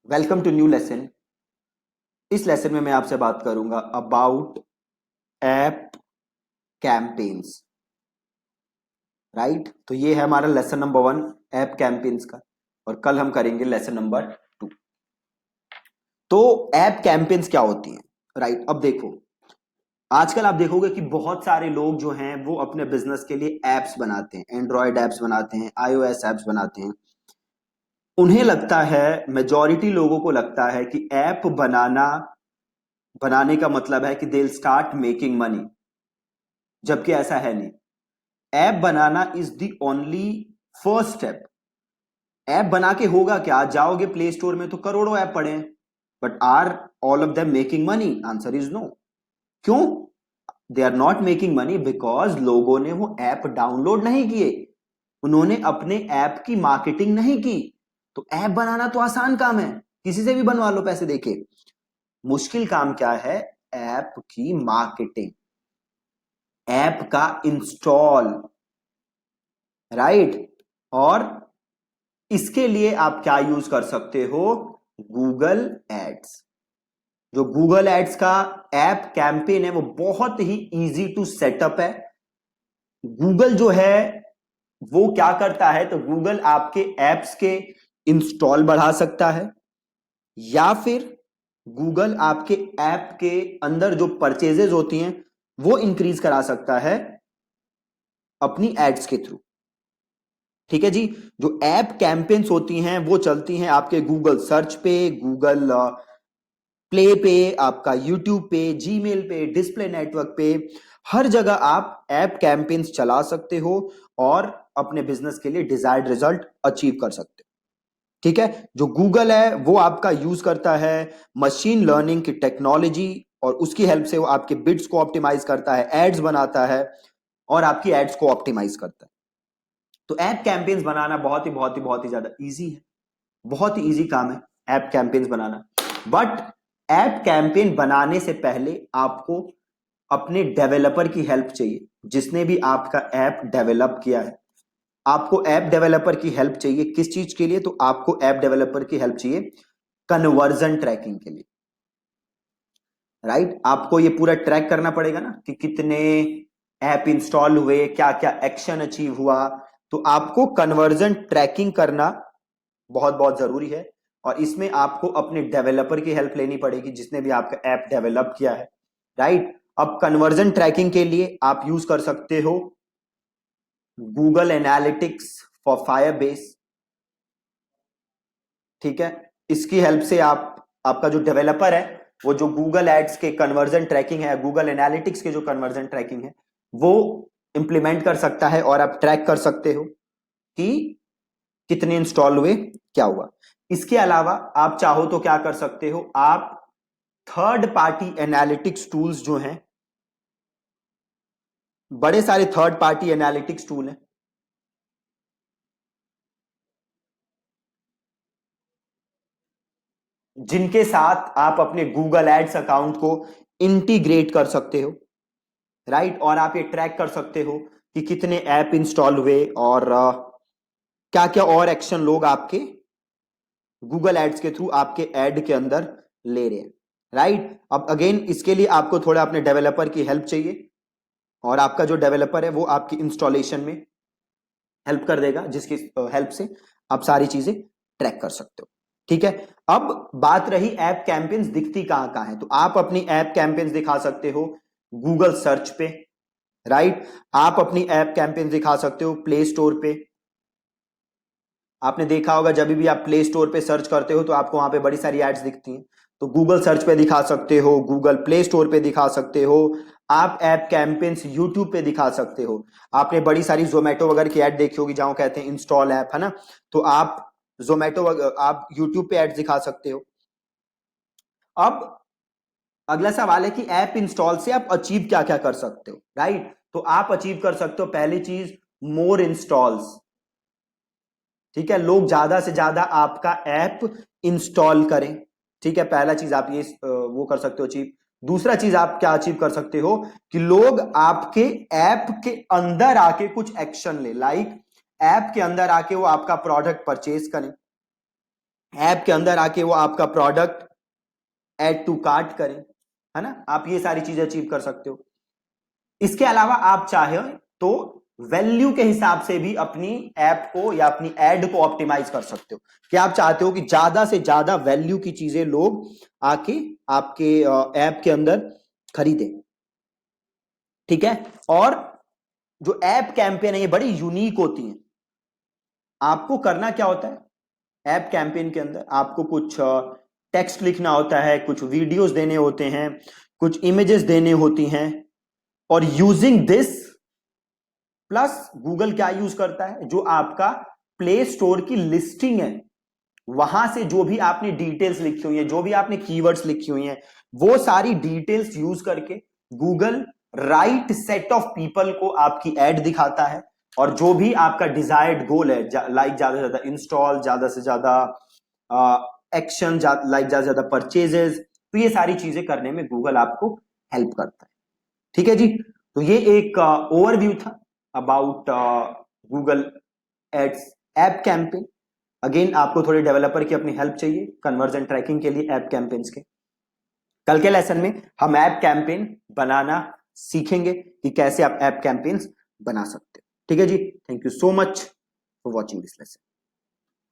Welcome to new lesson. इस lesson में मैं आपसे बात करूंगा अबाउट ऐप कैंपेन्स। राइट, तो ये है हमारा लेसन नंबर 1, ऐप कैंपेन्स का। और कल हम करेंगे लेसन नंबर 2। तो ऐप कैंपेन्स क्या होती हैं? राइट, अब देखो, आजकल आप देखोगे कि बहुत सारे लोग जो हैं वो अपने बिजनेस के लिए एप्स बनाते हैं, एंड्रॉयड एप्स बनाते हैं, iOS एप्स बनाते हैं। उन्हें लगता है, मेजॉरिटी लोगों को लगता है कि ऐप बनाने का मतलब है कि they will start making money, जबकि ऐसा है नहीं। App banana is the only first step. App बना के होगा क्या? आज जाओगे प्ले स्टोर में तो करोड़ों ऐप पड़े हैं, but are all of them making money? Answer is no. क्यों? They are not making money because लोगों ने वो ऐप डाउनलोड नहीं किए, उन्होंने अपने ऐप की मार्केटिंग नहीं की। तो ऐप बनाना तो आसान काम है, किसी से भी बनवा लो पैसे देके। मुश्किल काम क्या है? ऐप की मार्केटिंग, ऐप का इंस्टॉल। राइट, और इसके लिए आप क्या यूज कर सकते हो? Google ads. जो गूगल एड्स का ऐप कैंपेन है वो बहुत ही इजी टू सेटअप है। गूगल जो है वो क्या करता है, तो गूगल आपके एप्स के इंस्टॉल बढ़ा सकता है, या फिर गूगल आपके ऐप के अंदर जो परचेजेस होती हैं वो इंक्रीज करा सकता है अपनी एड्स के थ्रू। ठीक है जी। जो ऐप कैंपेन्स होती हैं वो चलती हैं आपके गूगल सर्च पे, गूगल प्ले पे, आपका यूट्यूब पे, जीमेल पे, डिस्प्ले नेटवर्क पे। हर जगह आप ऐप कैंपेन्स चला सकते हो और अपने बिजनेस के लिए डिजायर्ड रिजल्ट अचीव कर सकते हो। ठीक है, जो गूगल है वो आपका यूज करता है मशीन लर्निंग की टेक्नोलॉजी, और उसकी हेल्प से वो आपके बिड्स को ऑप्टिमाइज करता है, एड्स बनाता है और आपकी एड्स को ऑप्टिमाइज करता है। तो ऐप कैंपेन्स बनाना बहुत ही ज्यादा इजी है, बहुत ही इजी काम है app campaigns banana. But app campaign बनाने से पहले आपको अपने डेवलपर की हेल्प चाहिए, जिसने भी आपका ऐप डेवलप किया है। आपको ऐप डेवलपर की हेल्प चाहिए किस चीज के लिए? तो आपको ऐप डेवलपर की हेल्प चाहिए कन्वर्जन ट्रैकिंग के लिए। राइट, आपको ये पूरा ट्रैक करना पड़ेगा ना कि कितने ऐप इंस्टॉल हुए, क्या क्या एक्शन अचीव हुआ। तो आपको कन्वर्जन ट्रैकिंग करना बहुत बहुत जरूरी है, और इसमें आपको अपने डेवलपर की हेल्प लेनी पड़ेगी जिसने भी आपका ऐप डेवलप किया है। राइट, अब कन्वर्जन ट्रैकिंग के लिए आप यूज कर सकते हो गूगल एनालिटिक्स फॉर फायरबेस। ठीक है, इसकी हेल्प से आप, आपका जो डेवलपर है वो जो गूगल एड्स के कन्वर्जन ट्रैकिंग है, गूगल एनालिटिक्स के जो कन्वर्जन ट्रैकिंग है वो इंप्लीमेंट कर सकता है, और आप ट्रैक कर सकते हो कि कितने इंस्टॉल हुए, क्या हुआ। इसके अलावा आप चाहो तो क्या कर सकते हो, आप थर्ड पार्टी एनालिटिक्स टूल्स जो हैं, बड़े सारे थर्ड पार्टी एनालिटिक्स टूल हैं जिनके साथ आप अपने गूगल एड्स अकाउंट को इंटीग्रेट कर सकते हो। राइट, और आप ये ट्रैक कर सकते हो कि कितने ऐप इंस्टॉल हुए और क्या क्या और एक्शन लोग आपके गूगल एड्स के थ्रू आपके एड के अंदर ले रहे हैं। राइट, अब अगेन इसके लिए आपको थोड़ा अपने डेवलपर की हेल्प चाहिए, और आपका जो डेवलपर है वो आपकी इंस्टॉलेशन में हेल्प कर देगा, जिसकी हेल्प से आप सारी चीजें ट्रैक कर सकते हो। ठीक है, अब बात रही ऐप कैंपेन्स दिखती कहां कहां है, तो आप अपनी ऐप कैंपेन्स दिखा सकते हो गूगल सर्च पे। राइट, आप अपनी ऐप कैंपेन्स दिखा सकते हो प्ले स्टोर पे। आपने देखा होगा जब भी आप प्ले स्टोर पे सर्च करते हो तो आपको वहां पे बड़ी सारी एड्स दिखती हैं। तो गूगल सर्च पे दिखा सकते हो, गूगल प्ले स्टोर पे दिखा सकते हो, आप ऐप कैंपेन्स यूट्यूब पे दिखा सकते हो। आपने बड़ी सारी जोमेटो वगैरह की ऐड देखी होगी जहां वो कहते हैं इंस्टॉल ऐप, है ना? तो आप जोमेटो, आप यूट्यूब पे एड्स दिखा सकते हो। अब अगला सवाल है कि ऐप इंस्टॉल से आप अचीव क्या क्या कर सकते हो। राइट, तो आप अचीव कर सकते हो पहली चीज, मोर इंस्टॉल्स। ठीक है, लोग ज्यादा से ज्यादा आपका ऐप इंस्टॉल करें। ठीक है, पहला चीज आप ये वो कर सकते हो अचीव। दूसरा चीज आप क्या अचीव कर सकते हो कि लोग आपके ऐप के अंदर आके कुछ एक्शन ले, लाइक ऐप के अंदर आके वो आपका प्रोडक्ट परचेज करें। ऐप के अंदर आके वो आपका प्रोडक्ट ऐड टू कार्ट करें, है ना, आप ये सारी चीजें अचीव कर सकते हो। इसके अलावा आप चाहे तो वैल्यू के हिसाब से भी अपनी ऐप को या अपनी एड को ऑप्टिमाइज कर सकते हो, कि आप चाहते हो कि ज्यादा से ज्यादा वैल्यू की चीजें लोग आके आपके ऐप के अंदर खरीदें, ठीक है। और जो ऐप कैंपेन है ये बड़ी यूनिक होती है। आपको करना क्या होता है ऐप कैंपेन के अंदर, आपको कुछ टेक्स्ट लिखना होता है, कुछ वीडियोस देने होते हैं, कुछ इमेजेस देने होती हैं, और यूजिंग दिस प्लस गूगल क्या यूज करता है, जो आपका प्ले स्टोर की लिस्टिंग है वहां से जो भी आपने डिटेल्स लिखी हुई है, जो भी आपने कीवर्ड्स लिखी हुई हैं, वो सारी डिटेल्स यूज करके Google right set of people को आपकी एड दिखाता है। और जो भी आपका डिजायर्ड गोल है, लाइक ज्यादा से ज्यादा इंस्टॉल, ज्यादा से ज्यादा एक्शन, लाइक ज्यादा से ज्यादा परचेजेस, तो ये सारी चीजें करने में गूगल आपको हेल्प करता है, ठीक है जी। तो ये एक ओवरव्यू था about Google ads app campaign. Again आपको थोड़े डेवलपर की अपनी हेल्प चाहिए कन्वर्जन ट्रैकिंग के लिए ऐप कैंपेन्स के। कल के लेसन में हम ऐप कैंपेन बनाना सीखेंगे कि कैसे आप ऐप कैंपेन्स बना सकते हो, ठीक है जी। Thank you so much for watching this lesson.